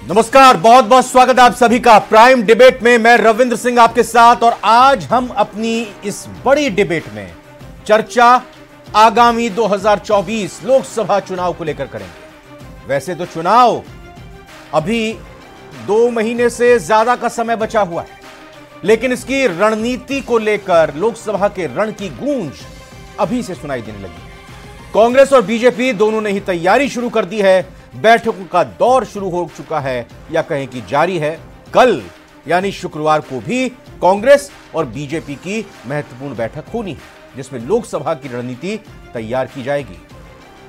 नमस्कार, बहुत बहुत स्वागत है आप सभी का प्राइम डिबेट में। मैं रविंद्र सिंह आपके साथ, और आज हम अपनी इस बड़ी डिबेट में चर्चा आगामी 2024 लोकसभा चुनाव को लेकर करेंगे। वैसे तो चुनाव अभी 2 महीने से ज्यादा का समय बचा हुआ है, लेकिन इसकी रणनीति को लेकर लोकसभा के रण की गूंज अभी से सुनाई देने लगी है। कांग्रेस और बीजेपी दोनों ने ही तैयारी शुरू कर दी है। बैठकों का दौर शुरू हो चुका है, या कहें कि जारी है। कल यानी शुक्रवार को भी कांग्रेस और बीजेपी की महत्वपूर्ण बैठक होनी है, जिसमें लोकसभा की रणनीति तैयार की जाएगी।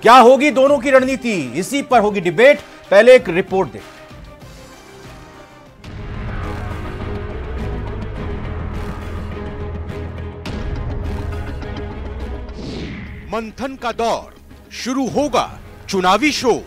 क्या होगी दोनों की रणनीति, इसी पर होगी डिबेट। पहले एक रिपोर्ट दें। मंथन का दौर शुरू होगा, चुनावी शो।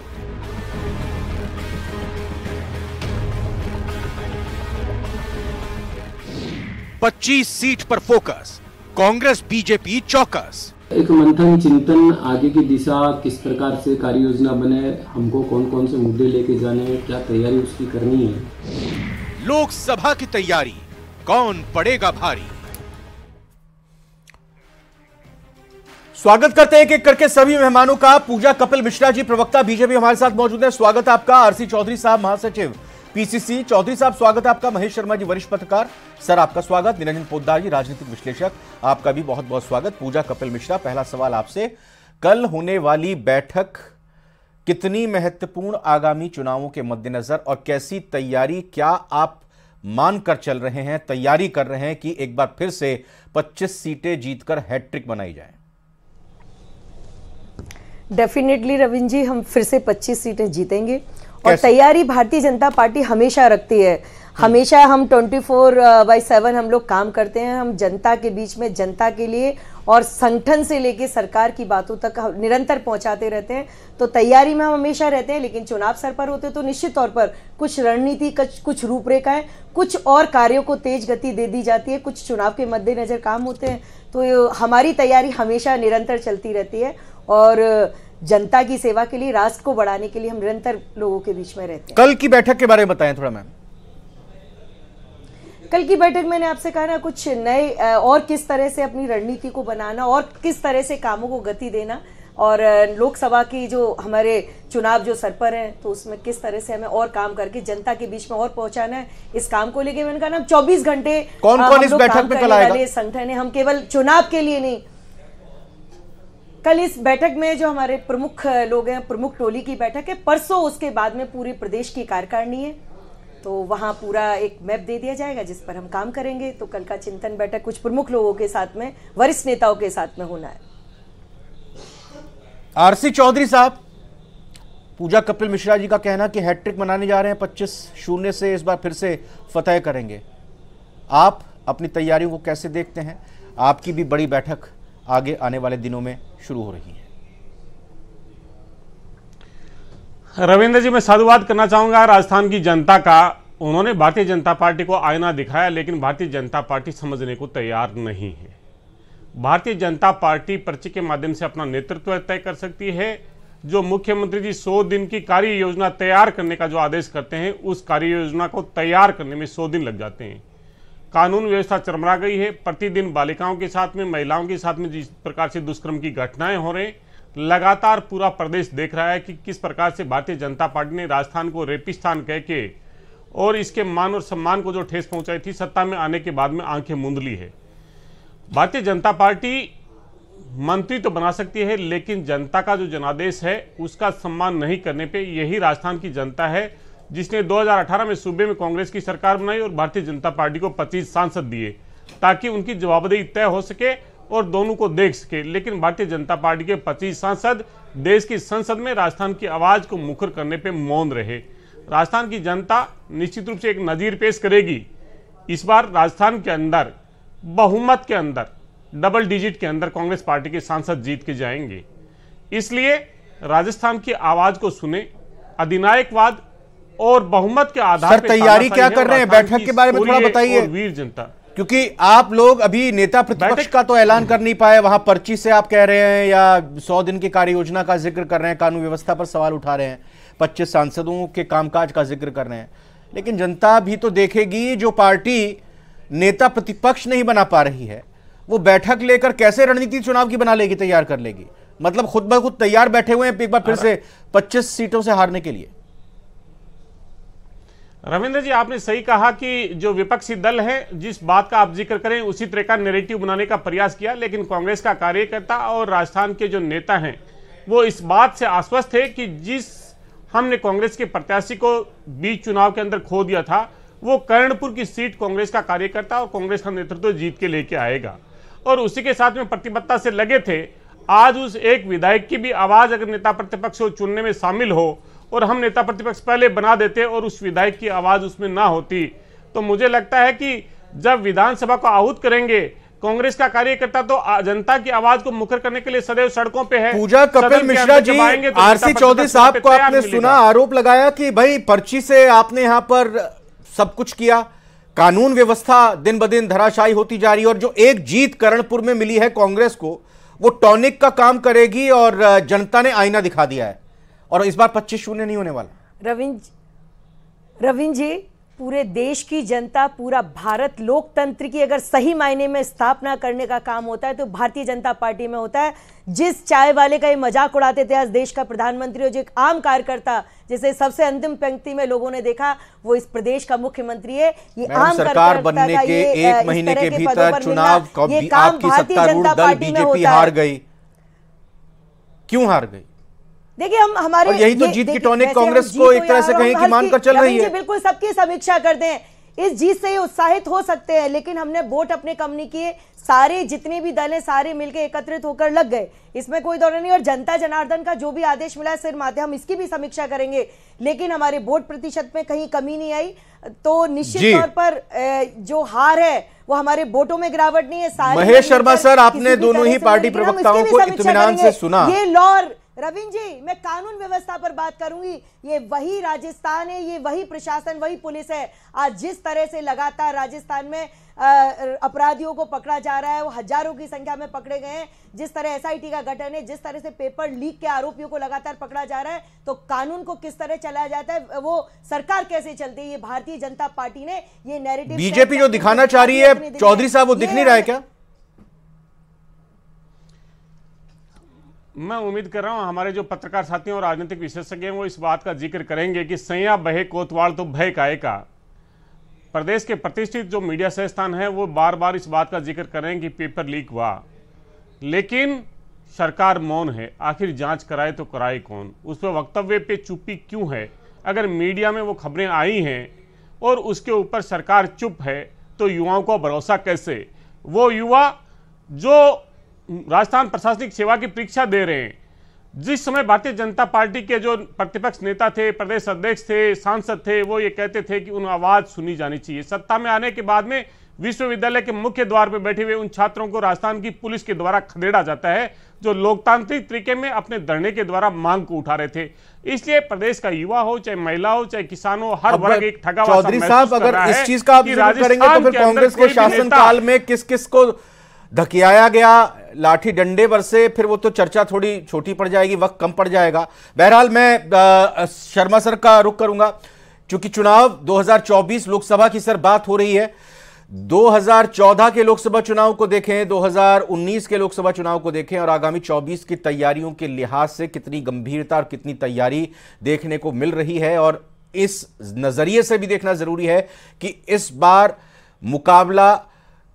पच्चीस सीट पर फोकस, कांग्रेस बीजेपी चौकस। एक मंथन चिंतन, आगे की दिशा किस प्रकार से कार्य योजना बने, हमको कौन कौन से मुद्दे लेके जाने हैं, क्या तैयारी उसकी करनी है। लोकसभा की तैयारी, कौन पड़ेगा भारी। स्वागत करते हैं एक एक करके सभी मेहमानों का। पूजा कपिल मिश्रा जी, प्रवक्ता बीजेपी, हमारे साथ मौजूद है। स्वागत है आपका। आरसी चौधरी साहब, महासचिव पीसीसी। चौधरी साहब, स्वागत है आपका। महेश शर्मा जी, वरिष्ठ पत्रकार, सर आपका स्वागत। निरंजन पोद्दार जी, राजनीतिक विश्लेषक, आपका भी बहुत बहुत स्वागत। पूजा कपिल मिश्रा, पहला सवाल आपसे, कल होने वाली बैठक कितनी महत्वपूर्ण आगामी चुनावों के मद्देनजर, और कैसी तैयारी, क्या आप मानकर चल रहे हैं, तैयारी कर रहे हैं कि एक बार फिर से 25 सीटें जीतकर हैट्रिक बनाई जाए। डेफिनेटली रविंद्र जी, हम फिर से 25 सीटें जीतेंगे। और तैयारी भारतीय जनता पार्टी हमेशा रखती है। हमेशा हम 24/7 हम लोग काम करते हैं। हम जनता के बीच में, जनता के लिए, और संगठन से लेके सरकार की बातों तक निरंतर पहुंचाते रहते हैं। तो तैयारी में हम हमेशा रहते हैं, लेकिन चुनाव सर पर होते तो निश्चित तौर पर कुछ रणनीति, कुछ रूपरेखाएं, कुछ और कार्यों को तेज गति दे दी जाती है, कुछ चुनाव के मद्देनजर काम होते हैं। तो हमारी तैयारी हमेशा निरंतर चलती रहती है, और जनता की सेवा के लिए, राष्ट्र को बढ़ाने के लिए हम निरंतर लोगों के बीच में रहते हैं। कल की बैठक के बारे में बताएं थोड़ा मैम। कल की बैठक मैंने आपसे कहा ना, कुछ नए और किस तरह से अपनी रणनीति को बनाना, और किस तरह से कामों को गति देना, और लोकसभा की जो हमारे चुनाव जो सर पर हैं, तो उसमें किस तरह से हमें और काम करके जनता के बीच में और पहुंचाना है। इस काम को लेके मैंने कहा ना, 24 घंटे कौन कौन इस बैठक में कल आएगा। संगठन है, हम केवल चुनाव के लिए नहीं। कल इस बैठक में जो हमारे प्रमुख लोग हैं, प्रमुख टोली की बैठक है। परसों उसके बाद में पूरे प्रदेश की कार्यकारिणी है, तो वहां पूरा एक मैप दे दिया जाएगा जिस पर हम काम करेंगे। तो कल का चिंतन बैठक कुछ प्रमुख लोगों के साथ में, वरिष्ठ नेताओं के साथ में होना है। आरसी चौधरी साहब, पूजा कपिल मिश्रा जी का कहना कि हैट्रिक बनाने जा रहे हैं, 25-0 से इस बार फिर से फतह करेंगे। आप अपनी तैयारियों को कैसे देखते हैं? आपकी भी बड़ी बैठक आगे आने वाले दिनों में शुरू हो रही है। रविंद्र जी, मैं साधुवाद करना चाहूंगा राजस्थान की जनता का। उन्होंने भारतीय जनता पार्टी को आईना दिखाया, लेकिन भारतीय जनता पार्टी समझने को तैयार नहीं है। भारतीय जनता पार्टी पर्ची के माध्यम से अपना नेतृत्व तय कर सकती है। जो मुख्यमंत्री जी 100 दिन की कार्य योजना तैयार करने का जो आदेश करते हैं, उस कार्य योजना को तैयार करने में 100 दिन लग जाते हैं। कानून व्यवस्था चरमरा गई है। प्रतिदिन बालिकाओं के साथ में, महिलाओं के साथ में जिस प्रकार से दुष्कर्म की घटनाएं हो रही, लगातार पूरा प्रदेश देख रहा है कि किस प्रकार से भारतीय जनता पार्टी ने राजस्थान को रेपिस्तान कह के और इसके मान और सम्मान को जो ठेस पहुंचाई थी, सत्ता में आने के बाद में आंखें मूंद ली है। भारतीय जनता पार्टी मंत्री तो बना सकती है, लेकिन जनता का जो जनादेश है उसका सम्मान नहीं करने पे यही राजस्थान की जनता है जिसने 2018 में सूबे में कांग्रेस की सरकार बनाई और भारतीय जनता पार्टी को 25 सांसद दिए, ताकि उनकी जवाबदेही तय हो सके और दोनों को देख सके। लेकिन भारतीय जनता पार्टी के 25 सांसद देश की संसद में राजस्थान की आवाज को मुखर करने पे मौन रहे। राजस्थान की जनता निश्चित रूप से एक नजीर पेश करेगी। इस बार राजस्थान के अंदर बहुमत के अंदर, डबल डिजिट के अंदर कांग्रेस पार्टी के सांसद जीत के जाएंगे। इसलिए राजस्थान की आवाज को सुने, अधिनायकवाद और बहुमत के आधार पर तैयारी क्या कर रहे हैं? बैठक के बारे में थोड़ा बताइए। वीर जनता क्योंकि आप लोग अभी नेता प्रतिपक्ष का तो ऐलान कर नहीं पाए, वहां पर्ची से आप कह रहे हैं या 100 दिन की कार्य योजना का जिक्र कर रहे हैं, कानून व्यवस्था पर सवाल उठा रहे हैं, 25 सांसदों के कामकाज का जिक्र कर रहे हैं, लेकिन जनता भी तो देखेगी जो पार्टी नेता प्रतिपक्ष नहीं बना पा रही है वो बैठक लेकर कैसे रणनीति चुनाव की बना लेगी, तैयार कर लेगी। मतलब खुद ब खुद तैयार बैठे हुए हैं एक बार फिर से 25 सीटों से हारने के लिए। रविंद्र जी, आपने सही कहा कि जो विपक्षी दल है जिस बात का आप जिक्र करें उसी तरह का नैरेटिव बनाने का प्रयास किया, लेकिन कांग्रेस का कार्यकर्ता और राजस्थान के जो नेता हैं वो इस बात से आश्वस्त थे कि जिस हमने कांग्रेस के प्रत्याशी को बीच चुनाव के अंदर खो दिया था वो कर्णपुर की सीट कांग्रेस का कार्यकर्ता और कांग्रेस का नेतृत्व जीत के लेके आएगा, और उसी के साथ में प्रतिबद्धता से लगे थे। आज उस एक विधायक की भी आवाज अगर नेता प्रतिपक्ष को चुनने में शामिल हो और हम नेता प्रतिपक्ष पहले बना देते और उस विधायक की आवाज उसमें ना होती, तो मुझे लगता है कि जब विधानसभा को आहूत करेंगे कांग्रेस का कार्यकर्ता तो जनता की आवाज को मुखर करने के लिए सदैव सड़कों पे है। पूजा कपिल मिश्रा जी, आरसी चौधरी साहब को आपने सुना, आरोप लगाया कि भाई पर्ची से आपने यहां पर सब कुछ किया, कानून व्यवस्था दिन ब दिन धराशायी होती जा रही है, और जो एक जीत कर्णपुर में मिली है कांग्रेस को वो टॉनिक का काम करेगी और जनता ने आईना दिखा दिया है और इस बार 25-0 नहीं होने वाला। रविंद्र जी, पूरे देश की जनता, पूरा भारत लोकतंत्र की अगर सही मायने में स्थापना करने का काम होता है तो भारतीय जनता पार्टी में होता है। जिस चाय वाले का ये मजाक उड़ाते थे आज देश का प्रधानमंत्री और जो एक आम कार्यकर्ता जिसे सबसे अंतिम पंक्ति में लोगों ने देखा वो इस प्रदेश का मुख्यमंत्री है। ये आम सरकार बनने के एक महीने के भीतर चुनाव आपकी सत्तारूढ़ दल बीजेपी हार गई। क्यों हार गई? देखिए हम हमारे और यही तो जीत की टॉनिक कांग्रेस को एक तरह से कहें कि मानकर चल रही है। बिल्कुल सबकी समीक्षा करते हैं, इस जीत से उत्साहित हो सकते हैं, लेकिन हमने वोट अपने कम नहीं किए, सारे जितने भी दल हैं सारे मिलकर एकत्रित होकर लग गए, इसमें कोई दौर नहीं। और जनता जनार्दन का जो भी आदेश मिला सिर माथे, हम इसकी भी समीक्षा करेंगे, लेकिन हमारे वोट प्रतिशत में कहीं कमी नहीं आई। तो निश्चित तौर पर जो हार है वो हमारे वोटों में गिरावट नहीं है। महेश शर्मा सर, आपने दोनों ही पार्टी प्रवक्ताओं को इत्मीनान से सुना। ये लॉर रविंद्र जी, मैं कानून व्यवस्था पर बात करूंगी, ये वही राजस्थान है, ये वही प्रशासन, वही पुलिस है। आज जिस तरह से लगातार राजस्थान में अपराधियों को पकड़ा जा रहा है, वो हजारों की संख्या में पकड़े गए हैं, जिस तरह एसआईटी का गठन है, जिस तरह से पेपर लीक के आरोपियों को लगातार पकड़ा जा रहा है, तो कानून को किस तरह चलाया जाता है, वो सरकार कैसे चलती है, ये भारतीय जनता पार्टी ने ये नैरेटिव बीजेपी जो दिखाना चाह रही है चौधरी साहब, वो दिख नहीं रहा है क्या? मैं उम्मीद कर रहा हूं हमारे जो पत्रकार साथी और राजनीतिक विशेषज्ञ हैं वो इस बात का जिक्र करेंगे कि सैया बहे कोतवाल तो भय काहे का। प्रदेश के प्रतिष्ठित जो मीडिया संस्थान है वो बार बार इस बात का जिक्र करें कि पेपर लीक हुआ, लेकिन सरकार मौन है। आखिर जांच कराए तो कराए कौन? उस पर वक्तव्य पे चुप्पी क्यों है? अगर मीडिया में वो खबरें आई हैं और उसके ऊपर सरकार चुप है तो युवाओं को भरोसा कैसे? वो युवा जो राजस्थान प्रशासनिक सेवा की परीक्षा दे रहे हैं, जिस समय भारतीय जनता पार्टी के जो प्रतिपक्ष नेता थे, प्रदेश अध्यक्ष थे, सांसद थे, वो ये कहते थे कि उन आवाज सुनी जानी चाहिए। सत्ता में आने के बाद में विश्वविद्यालय के मुख्य द्वार पर बैठे हुए उन छात्रों को राजस्थान की पुलिस के द्वारा खदेड़ा जाता है जो लोकतांत्रिक तरीके में अपने धरने के द्वारा मांग को उठा रहे थे। इसलिए प्रदेश का युवा हो, चाहे महिला हो, चाहे किसान हो, हर वर्ग एक ठगा हुआ चौधरी साहब, अगर इस चीज का आप जिक्र करेंगे तो फिर कांग्रेस के शासनकाल में किस किस को धकियाया गया, लाठी डंडे बरसे, फिर वो तो चर्चा थोड़ी छोटी पड़ जाएगी, वक्त कम पड़ जाएगा। बहरहाल मैं शर्मा सर का रुख करूंगा, क्योंकि चुनाव 2024 लोकसभा की सर बात हो रही है। 2014 के लोकसभा चुनाव को देखें, 2019 के लोकसभा चुनाव को देखें और आगामी 24 की तैयारियों के लिहाज से कितनी गंभीरता और कितनी तैयारी देखने को मिल रही है, और इस नजरिए से भी देखना जरूरी है कि इस बार मुकाबला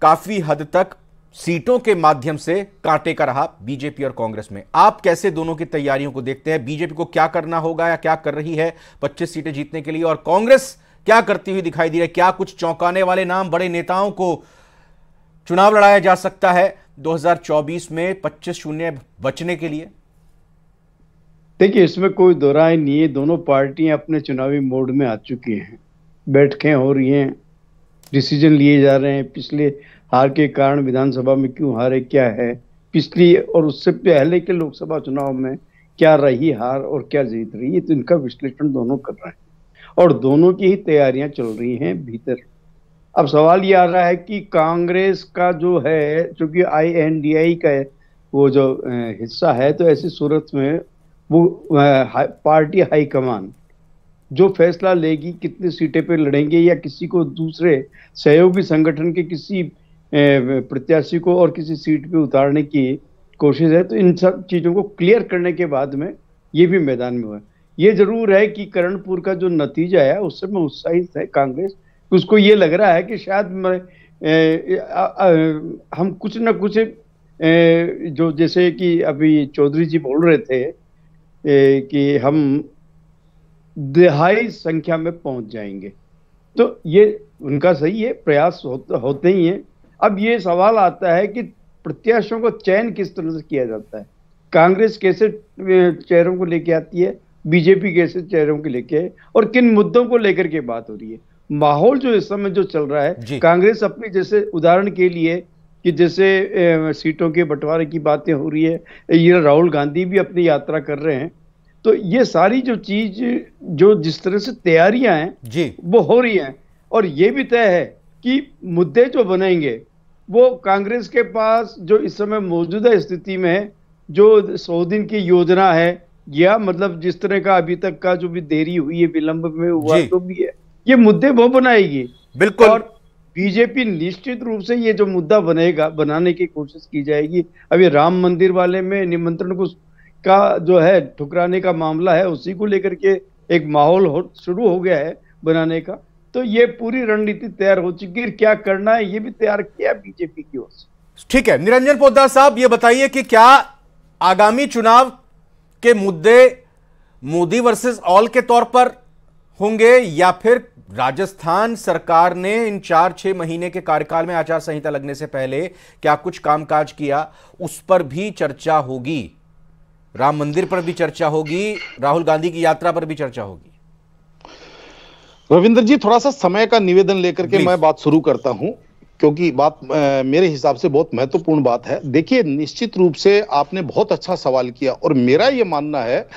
काफी हद तक सीटों के माध्यम से कांटे का रहा बीजेपी और कांग्रेस में। आप कैसे दोनों की तैयारियों को देखते हैं? बीजेपी को क्या करना होगा या क्या कर रही है 25 सीटें जीतने के लिए, और कांग्रेस क्या करती हुई दिखाई दे रही है? क्या कुछ चौंकाने वाले नाम, बड़े नेताओं को चुनाव लड़ाया जा सकता है 2024 में 25-0 बचने के लिए? देखिए, इसमें कोई दो राय नहीं है, दोनों पार्टियां अपने चुनावी मोड में आ चुकी हैं, बैठकें हो रही हैं, डिसीजन लिए जा रहे हैं। पिछले हार के कारण विधानसभा में क्यों हारे, क्या है पिछली और उससे पहले के लोकसभा चुनाव में क्या रही हार और क्या जीत रही है, तो इनका विश्लेषण दोनों कर रहे हैं और दोनों की ही तैयारियां चल रही हैं भीतर। अब सवाल ये आ रहा है कि कांग्रेस का जो है, चूंकि INDI का है, वो जो हिस्सा है, तो ऐसी सूरत में वो पार्टी हाईकमान जो फैसला लेगी कितनी सीटें पे लड़ेंगे या किसी को दूसरे सहयोगी संगठन के किसी प्रत्याशी को और किसी सीट पे उतारने की कोशिश है, तो इन सब चीजों को क्लियर करने के बाद में ये भी मैदान में हुआ। ये जरूर है कि करणपुर का जो नतीजा है उससे में उत्साहित है कांग्रेस। उसको ये लग रहा है कि शायद हम कुछ ना कुछ जो जैसे कि अभी चौधरी जी बोल रहे थे कि हम दिहाई संख्या में पहुंच जाएंगे, तो ये उनका सही है, प्रयास होते ही हैं। अब ये सवाल आता है कि प्रत्याशियों को चयन किस तरह से किया जाता है। कांग्रेस कैसे चेहरों को लेके आती है, बीजेपी कैसे चेहरों को लेके है, और किन मुद्दों को लेकर के बात हो रही है। माहौल जो इस समय जो चल रहा है, कांग्रेस अपनी, जैसे उदाहरण के लिए कि जैसे सीटों के बंटवारे की बातें हो रही है, ये राहुल गांधी भी अपनी यात्रा कर रहे हैं, तो ये सारी जो चीज जो जिस तरह से तैयारियां हैं वो हो रही हैं। और ये भी तय है कि मुद्दे जो बनेंगे वो कांग्रेस के पास जो इस समय मौजूदा स्थिति में है, जो 100 दिन की योजना है, या मतलब जिस तरह का अभी तक का जो भी देरी हुई है, विलंब में हुआ तो भी है, ये मुद्दे वो बनाएगी। बिल्कुल। और बीजेपी निश्चित रूप से ये जो मुद्दा बनेगा, बनाने की कोशिश की जाएगी। अभी राम मंदिर वाले में निमंत्रण को का जो है ठुकराने का मामला है, उसी को लेकर के एक माहौल शुरू हो गया है बनाने का। तो ये पूरी रणनीति तैयार हो चुकी है, क्या करना है ये भी तैयार किया बीजेपी की ओर से। ठीक है, निरंजन पोद्दार साहब, ये बताइए कि क्या आगामी चुनाव के मुद्दे मोदी वर्सेस ऑल के तौर पर होंगे, या फिर राजस्थान सरकार ने इन 4-6 महीने के कार्यकाल में आचार संहिता लगने से पहले क्या कुछ कामकाज किया, उस पर भी चर्चा होगी, राम मंदिर पर भी चर्चा होगी, राहुल गांधी की यात्रा पर भी चर्चा होगी। रविंद्र जी, थोड़ा सा समय का निवेदन लेकर के मैं बात शुरू करता हूं, क्योंकि बात मेरे हिसाब से बहुत महत्वपूर्ण बात है। देखिए, निश्चित रूप से आपने बहुत अच्छा सवाल किया, और मेरा यह मानना है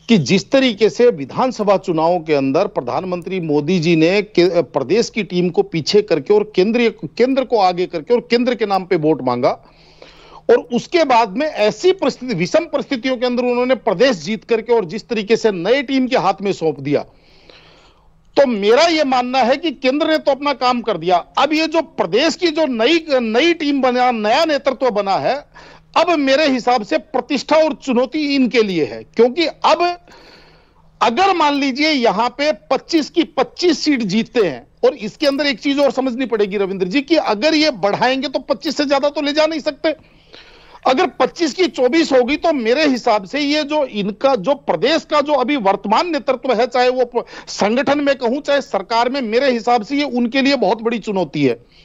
कि जिस तरीके से विधानसभा चुनावों के अंदर प्रधानमंत्री मोदी जी ने प्रदेश की टीम को पीछे करके और केंद्र को आगे करके और केंद्र के नाम पे वोट मांगा, और उसके बाद में ऐसी परिस्थिति, विषम परिस्थितियों के अंदर उन्होंने प्रदेश जीत करके और जिस तरीके से नई टीम के हाथ में सौंप दिया, तो मेरा यह मानना है कि केंद्र ने तो अपना काम कर दिया। अब ये जो प्रदेश की जो नई टीम बना, नया नेतृत्व बना है, अब मेरे हिसाब से प्रतिष्ठा और चुनौती इनके लिए है। क्योंकि अब अगर मान लीजिए यहां पे 25 की 25 सीट जीतते हैं, और इसके अंदर एक चीज और समझनी पड़ेगी रविंद्र जी, कि अगर ये बढ़ाएंगे तो 25 से ज्यादा तो ले जा नहीं सकते। अगर 25 की 24 होगी तो मेरे हिसाब से ये जो इनका जो प्रदेश का जो अभी वर्तमान नेतृत्व है, चाहे वो संगठन में कहूं चाहे सरकार में, मेरे हिसाब से ये उनके लिए बहुत बड़ी चुनौती है।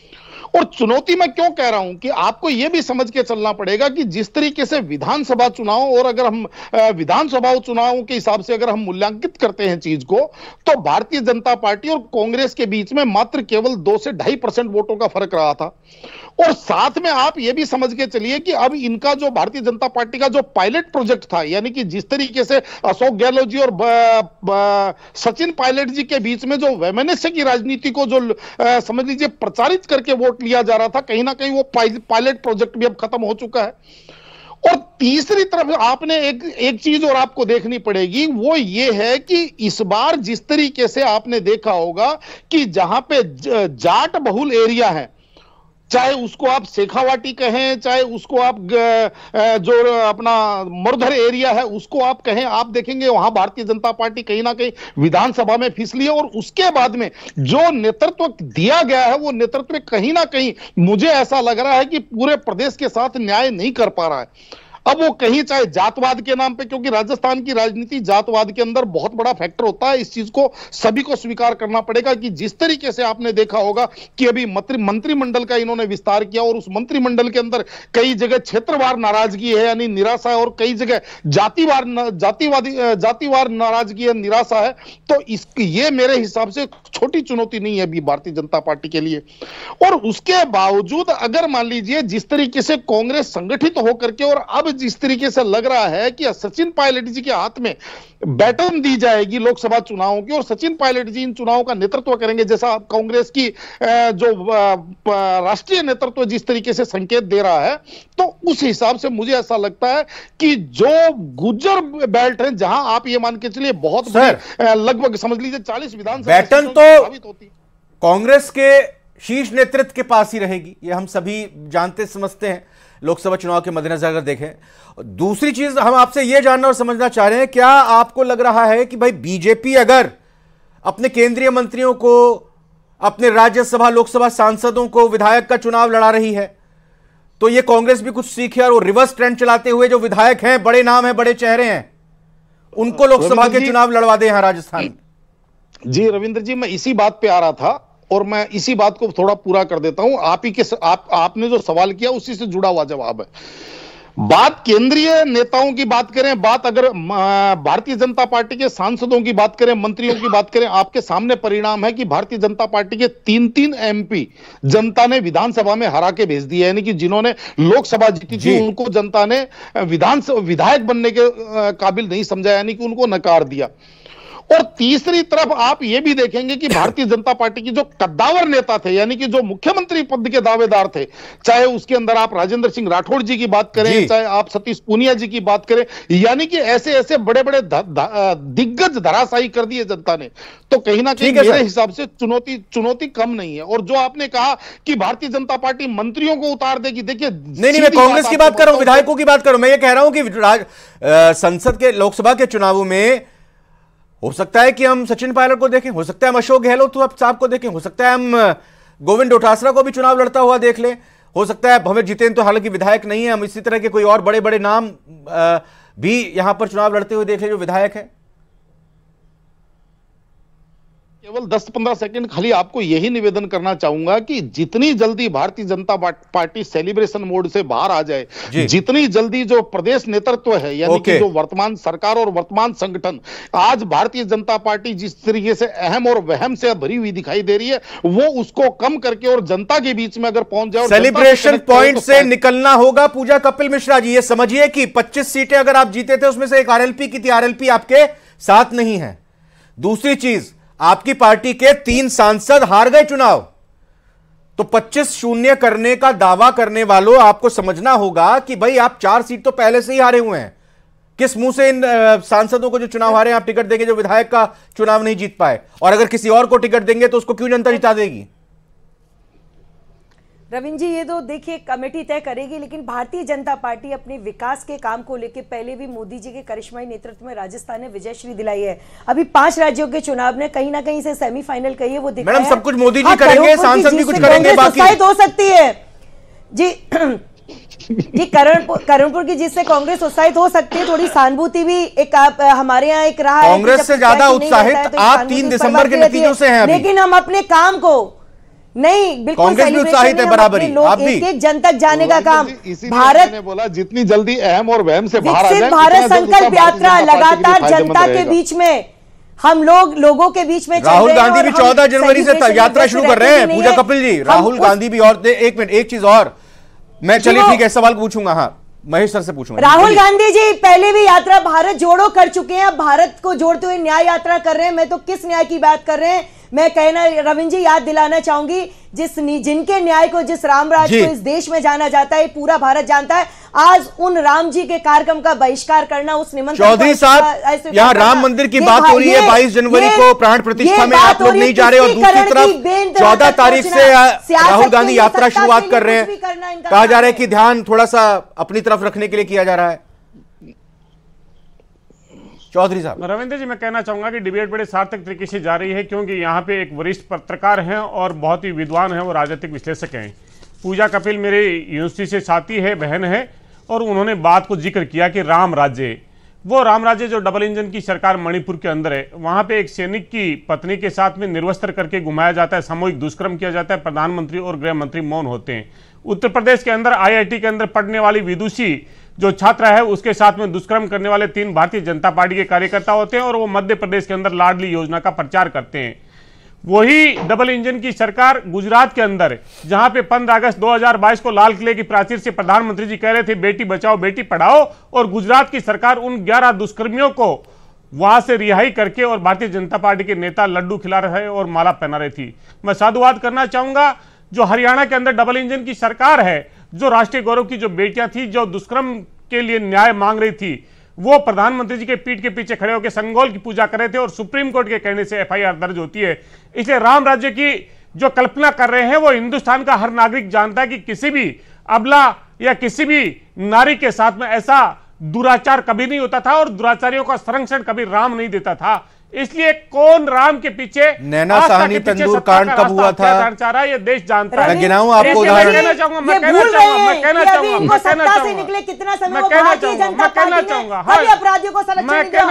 और चुनौती मैं क्यों कह रहा हूं कि आपको यह भी समझ के चलना पड़ेगा कि जिस तरीके से विधानसभा चुनाव, और अगर हम विधानसभा चुनावों के हिसाब से अगर हम मूल्यांकित करते हैं चीज को, तो भारतीय जनता पार्टी और कांग्रेस के बीच में मात्र केवल 2 से 2.5% वोटों का फर्क रहा था। और साथ में आप यह भी समझ के चलिए कि अब इनका जो भारतीय जनता पार्टी का जो पायलट प्रोजेक्ट था, यानी कि जिस तरीके से अशोक गहलोत जी और सचिन पायलट जी के बीच में जो वैमनस्य की राजनीति को जो समझ लीजिए प्रचारित करके वोट लिया जा रहा था, कहीं ना कहीं वो पायलट प्रोजेक्ट भी अब खत्म हो चुका है। और तीसरी तरफ आपने एक चीज और आपको देखनी पड़ेगी, वो ये है कि इस बार जिस तरीके से आपने देखा होगा कि जहां पे जाट बहुल एरिया है, चाहे उसको आप शेखावाटी कहें, चाहे उसको आप जो अपना मरुधर एरिया है उसको आप कहें, आप देखेंगे वहां भारतीय जनता पार्टी कहीं ना कहीं विधानसभा में फिसली है। और उसके बाद में जो नेतृत्व दिया गया है, वो नेतृत्व कहीं ना कहीं मुझे ऐसा लग रहा है कि पूरे प्रदेश के साथ न्याय नहीं कर पा रहा है। अब वो कहीं चाहे जातवाद के नाम पे, क्योंकि राजस्थान की राजनीति जातवाद के अंदर बहुत बड़ा फैक्टर होता है, इस चीज को सभी को स्वीकार करना पड़ेगा कि जिस तरीके से आपने देखा होगा कि अभी मंत्रिमंडल का इन्होंने विस्तार किया, और उस मंत्रिमंडल के अंदर कई जगह क्षेत्रवार नाराजगी है, यानी निराशा है, और कई जगह जातिवार नाराजगी है, निराशा है। तो ये मेरे हिसाब से छोटी चुनौती नहीं है अभी भारतीय जनता पार्टी के लिए। और उसके बावजूद अगर मान लीजिए जिस तरीके से कांग्रेस संगठित होकर के और अब जिस तरीके से लग रहा है कि सचिन पायलट जी के हाथ में बैटन दी जाएगी लोकसभा चुनावों की और सचिन पायलट जी इन चुनावों का नेतृत्व करेंगे, जैसा कांग्रेस की जो राष्ट्रीय नेतृत्व जिस तरीके से संकेत दे रहा है, तो उस हिसाब से मुझे ऐसा लगता है कि जो गुर्जर बेल्ट है, जहां आप ये मान के चलिए बहुत लगभग समझ लीजिए 40 विधानसभा बैटन तो कांग्रेस के शीर्ष नेतृत्व के पास ही रहेगी, ये हम सभी जानते समझते हैं लोकसभा चुनाव के मद्देनजर अगर देखें। दूसरी चीज हम आपसे यह जानना और समझना चाह रहे हैं, क्या आपको लग रहा है कि भाई बीजेपी अगर अपने केंद्रीय मंत्रियों को, अपने राज्यसभा लोकसभा सांसदों को, विधायक का चुनाव लड़ा रही है, तो यह कांग्रेस भी कुछ सीखे और रिवर्स ट्रेंड चलाते हुए जो विधायक हैं, बड़े नाम हैं, बड़े चेहरे हैं, उनको लोकसभा के चुनाव लड़वा दे यहां राजस्थान? जी रविंद्र जी, मैं इसी बात पे आ रहा था और मैं इसी बात को थोड़ा पूरा कर देता हूं। आपने जो सवाल किया उसी से जुड़ा हुआ जवाब है। बात केंद्रीय नेताओं की बात करें, बात अगर भारतीय जनता पार्टी के सांसदों की बात करें, मंत्रियों की बात करें, आपके सामने परिणाम है कि भारतीय जनता पार्टी के 3-3 एमपी जनता ने विधानसभा में हरा के भेज दिया, यानी कि जिन्होंने लोकसभा जीती थी उनको जनता ने विधायक बनने के काबिल नहीं समझा, यानी कि उनको नकार दिया। और तीसरी तरफ आप यह भी देखेंगे कि भारतीय जनता पार्टी की जो कद्दावर नेता थे, यानी कि जो मुख्यमंत्री पद के दावेदार थे, चाहे उसके अंदर आप राजेंद्र सिंह राठौड़ जी की बात करें, चाहे आप सतीश पूनिया जी की बात करें, यानी कि ऐसे ऐसे बड़े बड़े दिग्गज धराशायी कर दिए जनता ने। तो कहीं ना कहीं मेरे हिसाब से चुनौती कम नहीं है। और जो आपने कहा कि भारतीय जनता पार्टी मंत्रियों को उतार देगी, देखिए नहीं, मैं कांग्रेस की बात कर रहा हूं, विधायकों की बात कर रहा हूं। मैं ये कह रहा हूं कि संसद के लोकसभा के चुनावों में हो सकता है कि हम सचिन पायलट को देखें, हो सकता है हम अशोक गहलोत साहब को देखें, हो सकता है हम गोविंद डोटासरा को भी चुनाव लड़ता हुआ देख लें, हो सकता है भवेश जितेंद्र तो हालांकि विधायक नहीं है, हम इसी तरह के कोई और बड़े बड़े नाम भी यहां पर चुनाव लड़ते हुए देख लें जो विधायक है। केवल 10-15 सेकंड खाली आपको यही निवेदन करना चाहूंगा कि जितनी जल्दी Bharatiya Janata party celebration mode से बाहर आ जाए, जितनी जल्दी जो प्रदेश नेतृत्व है, यानी कि जो वर्तमान सरकार और वर्तमान संगठन, आज भारतीय जनता पार्टी जिस तरीके से अहम और वहम से भरी हुई दिखाई दे रही है, वो उसको कम करके और जनता के बीच में अगर पहुंच जाए, सेलिब्रेशन पॉइंट से निकलना होगा। पूजा कपिल मिश्रा जी, ये समझिए कि 25 सीटें अगर आप जीते थे उसमें से एक आरएलपी की थी, आरएलपी आपके साथ नहीं है। दूसरी चीज, आपकी पार्टी के 3 सांसद हार गए चुनाव, तो 25-0 करने का दावा करने वालों, आपको समझना होगा कि भाई आप 4 सीट तो पहले से ही हारे हुए हैं। किस मुंह से इन सांसदों को जो चुनाव हारे आप टिकट देंगे जो विधायक का चुनाव नहीं जीत पाए? और अगर किसी और को टिकट देंगे तो उसको क्यों जनता जिता देगी? रविंद्र जी, ये तो देखिए कमेटी तय करेगी, लेकिन भारतीय जनता पार्टी अपने विकास के काम को लेकर पहले भी मोदी जी के करिश्माई नेतृत्व में राजस्थान ने विजयश्री दिलाई है। अभी 5 राज्यों के चुनाव ने कहीं ना कहीं से सेमीफाइनल कही है, वो दिखाया। मैडम सब कुछ मोदी जी करेंगे, सांसद भी कुछ करेंगे, बाकी हो सकती है जी जी करणपुर की जिससे कांग्रेस उत्साहित हो सकती है, थोड़ी सहानुभूति भी एक हमारे यहाँ एक रहा है। कांग्रेस से ज्यादा उत्साहित आप 3 दिसंबर के नतीजों से हैं, लेकिन हम अपने काम को नहीं, बिल्कुल कांग्रेस भी उत्साहित है बराबरी। आप भी एक जन तक जाने का काम भारत ने बोला, जितनी जल्दी अहम और वहम से बाहर आ जाए, भारत संकल्प यात्रा लगातार जनता के बीच में, हम लोगों के बीच में। राहुल गांधी भी 14 जनवरी से यात्रा शुरू कर रहे हैं। पूजा कपिल जी, राहुल गांधी भी, और एक मिनट, एक चीज और मैं, चलिए ठीक है, सवाल पूछूंगा। हाँ, महेश सर से पूछूंगा। राहुल गांधी जी पहले भी यात्रा भारत जोड़ो कर चुके हैं, अब भारत को जोड़ते हुए न्याय यात्रा कर रहे हैं। मैं तो किस न्याय की बात कर रहे हैं, मैं कहना रविंद्र जी याद दिलाना चाहूंगी, जिनके न्याय को, जिस रामराज को इस देश में जाना जाता है, पूरा भारत जानता है, आज उन राम जी के कार्यक्रम का बहिष्कार करना, उस निमंत्रण, चौधरी साहब यहाँ राम मंदिर की बात हो रही है, 22 जनवरी को प्राण प्रतिष्ठा में आप लोग नहीं जा रहे, और दूसरी तरफ 14 तारीख से राहुल गांधी यात्रा शुरुआत कर रहे हैं। कहा जा रहा है कि ध्यान थोड़ा सा अपनी तरफ रखने के लिए किया जा रहा है। चौधरी साहब। रविंद्र जी, मैं कहना चाहूंगा कि डिबेट बड़े सार्थक तरीके से जा रही है, क्योंकि यहाँ पे एक वरिष्ठ पत्रकार हैं और बहुत ही विद्वान हैं, वो राजनीतिक विश्लेषक हैं। पूजा कपिल मेरे यूनिवर्सिटी से साथी है, बहन है, और उन्होंने बात को जिक्र किया कि राम राज्य, वो राम राज्य जो डबल इंजन की सरकार मणिपुर के अंदर है, वहाँ पे एक सैनिक की पत्नी के साथ में निर्वस्त्र करके घुमाया जाता है, सामूहिक दुष्कर्म किया जाता है, प्रधानमंत्री और गृह मंत्री मौन होते हैं। उत्तर प्रदेश के अंदर IIT के अंदर पढ़ने वाली विदुषी जो छात्रा है, उसके साथ में दुष्कर्म करने वाले 3 भारतीय जनता पार्टी के कार्यकर्ता होते हैं, और वो मध्य प्रदेश के अंदर लाडली योजना का प्रचार करते हैं। वही डबल इंजन की सरकार गुजरात के अंदर, जहां पे 15 अगस्त 2022 को लाल किले की प्राचीर से प्रधानमंत्री जी कह रहे थे बेटी बचाओ बेटी पढ़ाओ, और गुजरात की सरकार उन 11 दुष्कर्मियों को वहां से रिहाई करके और भारतीय जनता पार्टी के नेता लड्डू खिला रहे और माला पहना रही थी। मैं साधुवाद करना चाहूंगा जो हरियाणा के अंदर डबल इंजन की सरकार है, जो राष्ट्रीय गौरव की जो बेटियां थी, जो दुष्कर्म के लिए न्याय मांग रही थी, वो प्रधानमंत्री जी के पीठ के पीछे खड़े होकर संगोल की पूजा कर रहे थे और सुप्रीम कोर्ट के कहने से एफआईआर दर्ज होती है। इसलिए राम राज्य की जो कल्पना कर रहे हैं वो हिंदुस्तान का हर नागरिक जानता है कि किसी भी अबला या किसी भी नारी के साथ में ऐसा दुराचार कभी नहीं होता था और दुराचारियों का संरक्षण कभी राम नहीं देता था। इसलिए कौन राम के पीछे, नैना साहनी तंदूर कांड कब हुआ था, चाह रहा है ये देश जानता है। मैं गिनाऊं आपको उदाहरण, मैं कहना चाहूंगा मैं कहना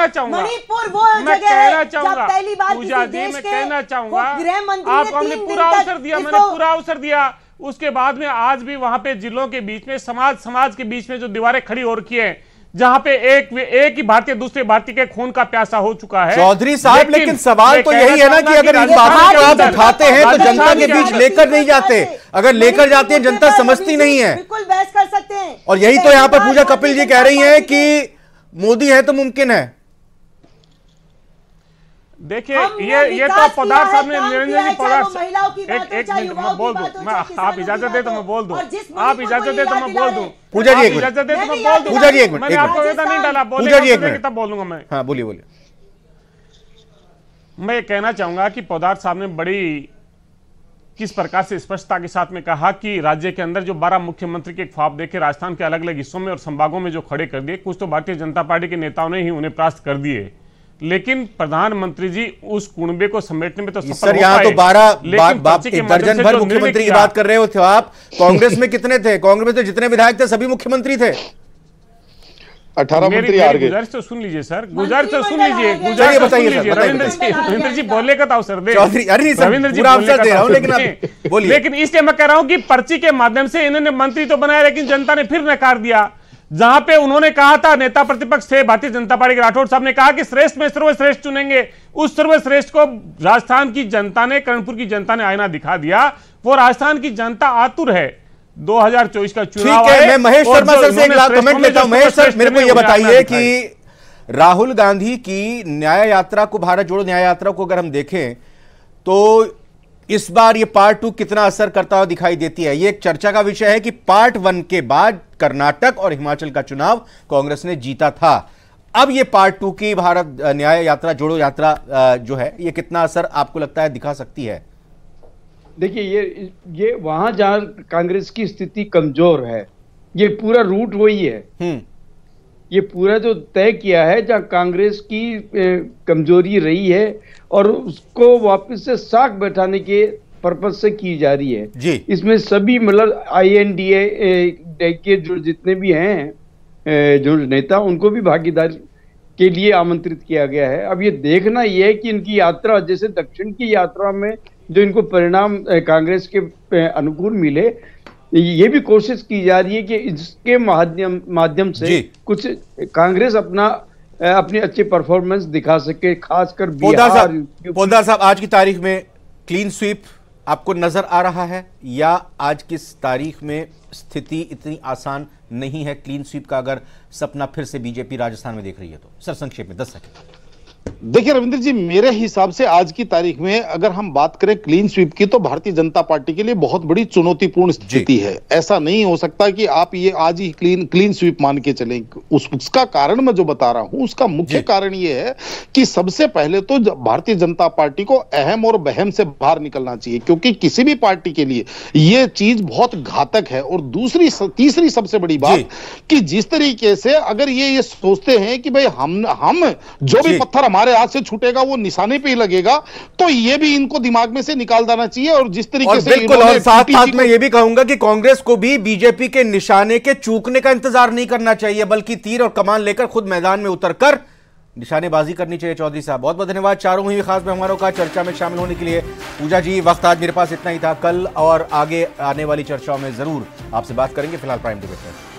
चाहूंगा मणिपुर वो जगह है जब पहली बार पूजा जी मैं कहना चाहूंगा आप हमने पूरा अवसर दिया, मैंने पूरा अवसर दिया। उसके बाद में आज भी वहां पे जिलों के बीच में समाज के बीच में जो दीवारें खड़ी हो रखी है, जहां पे एक ही भारतीय दूसरे भारतीय के खून का प्यासा हो चुका है। चौधरी साहब लेकिन सवाल तो यही है ना कि अगर इन बातों को आप उठाते हैं तो जनता के बीच लेकर नहीं जाते, अगर लेकर जाते हैं जनता समझती नहीं है। बिल्कुल बहस कर सकते हैं। और यही तो यहाँ पर पूजा कपिल जी कह रही हैं कि मोदी है तो मुमकिन है। देखिए ये तो पदार्थ साहब ने निरंजन जी पदार्थ एक मिनट मैं बोल दूं, मैं आप इजाजत दे तो मैं बोल दूं, आप इजाजत दे तो मैं बोल दूं, पूजा जी एक इजाजत दे तो मैं बोल दूं, पूजा जी एक मिनट, मैंने आपको वेतन नहीं डाला, पूजा जी एक मिनट तब बोलूंगा मैं। हाँ बोलिए बोलिए। मैं ये कहना चाहूंगा कि पदार्थ साहब ने बड़ी किस प्रकार से स्पष्टता के साथ में कहा कि राज्य के अंदर जो 12 मुख्यमंत्री के ख्वाब देखे राजस्थान के अलग अलग हिस्सों में और संभागों में जो खड़े कर दिए, कुछ तो भारतीय जनता पार्टी के नेताओं ने ही उन्हें परास्त कर दिए, लेकिन प्रधानमंत्री जी उस कुनबे को समेटने में तो सफल सर यहाँ तो 12 एक दर्जन भर मुख्यमंत्री की बात कर रहे हो थे आप। कांग्रेस में कितने थे? कांग्रेस में तो जितने विधायक थे सभी मुख्यमंत्री थे। 18 मंत्री आ गए। गुजारिश तो सुन लीजिए सर, गुजारिश तो सुन लीजिए, गुजारिश बताइए रविंद्र जी बोलने का अवसर दे। रविंद्र जी अवसर दे रहा हूं लेकिन इसलिए मैं कह रहा हूं कि पर्ची के माध्यम से इन्होंने मंत्री तो बनाया लेकिन जनता ने फिर नकार दिया। जहां पे उन्होंने कहा था, नेता प्रतिपक्ष थे भारतीय जनता पार्टी के राठौड़ साहब ने कहा कि श्रेष्ठ में सर्वश्रेष्ठ चुनेंगे, उस सर्वश्रेष्ठ को राजस्थान की जनता ने, कर्णपुर की जनता ने आईना दिखा दिया। वो राजस्थान की जनता आतुर है। 2024 का चुनाव है। मैं महेश शर्मा सर से एक कमेंट लेता हूं। महेश सर मेरे को यह बताइए कि राहुल गांधी की न्याय यात्रा को, भारत जोड़ो न्याय यात्रा को अगर हम देखें तो इस बार ये पार्ट 2 कितना असर करता हुआ दिखाई देती है? ये एक चर्चा का विषय है कि पार्ट 1 के बाद कर्नाटक और हिमाचल का चुनाव कांग्रेस ने जीता था। अब ये पार्ट 2 की भारत न्याय यात्रा जोड़ो यात्रा जो है, ये कितना असर आपको लगता है दिखा सकती है? देखिए ये वहां जहां कांग्रेस की स्थिति कमजोर है, ये पूरा रूट वही है। ये पूरा जो तय किया है जहां कांग्रेस की कमजोरी रही है और उसको वापस से साख बैठाने के पर्पज से की जा रही है जी। इसमें सभी मतलब INDA के जो जितने भी हैं जो नेता, उनको भी भागीदारी के लिए आमंत्रित किया गया है। अब ये देखना ये है कि इनकी यात्रा, जैसे दक्षिण की यात्रा में जो इनको परिणाम कांग्रेस के अनुकूल मिले, ये भी कोशिश की जा रही है कि इसके माध्यम से कुछ कांग्रेस अपनी अच्छी परफॉर्मेंस दिखा सके, खासकर पोद्दार साहब आज की तारीख में क्लीन स्वीप आपको नजर आ रहा है या आज किस तारीख में स्थिति इतनी आसान नहीं है क्लीन स्वीप का, अगर सपना फिर से बीजेपी राजस्थान में देख रही है तो? सर संक्षेप में 10 सेकंड। देखिए रविंद्र जी, मेरे हिसाब से आज की तारीख में अगर हम बात करें क्लीन स्वीप की तो भारतीय जनता पार्टी के लिए बहुत बड़ी चुनौतीपूर्ण स्थिति है। ऐसा नहीं हो सकता कि आप ये आज ही क्लीन स्वीप मान के चलें। उसका कारण मैं जो बता रहा हूं, उसका मुख्य कारण ये है कि सबसे पहले तो भारतीय जनता पार्टी को अहम और बहम से बाहर निकलना चाहिए, क्योंकि किसी भी पार्टी के लिए ये चीज बहुत घातक है। और तीसरी सबसे बड़ी बात कि जिस तरीके से अगर ये सोचते हैं कि भाई हम जो भी पत्थर हमारे हाथ से छूटेगा वो निशाने पे ही लगेगा, तो ये भी इनको दिमाग में से निकाल देना चाहिए। और जिस तरीके से बिल्कुल, और साथ साथ में ये भी कहूंगा कि कांग्रेस को भी बीजेपी के निशाने के चूकने का इंतजार नहीं करना चाहिए, बल्कि तीर और कमान लेकर खुद मैदान में उतरकर निशानेबाजी करनी चाहिए। चौधरी साहब बहुत बहुत धन्यवाद चारों ही खास मेहमानों का चर्चा में शामिल होने के लिए। पूजा जी, वक्त आज मेरे पास इतना ही था। कल और आगे आने वाली चर्चाओं में जरूर आपसे बात करेंगे। फिलहाल प्राइम डिबेट में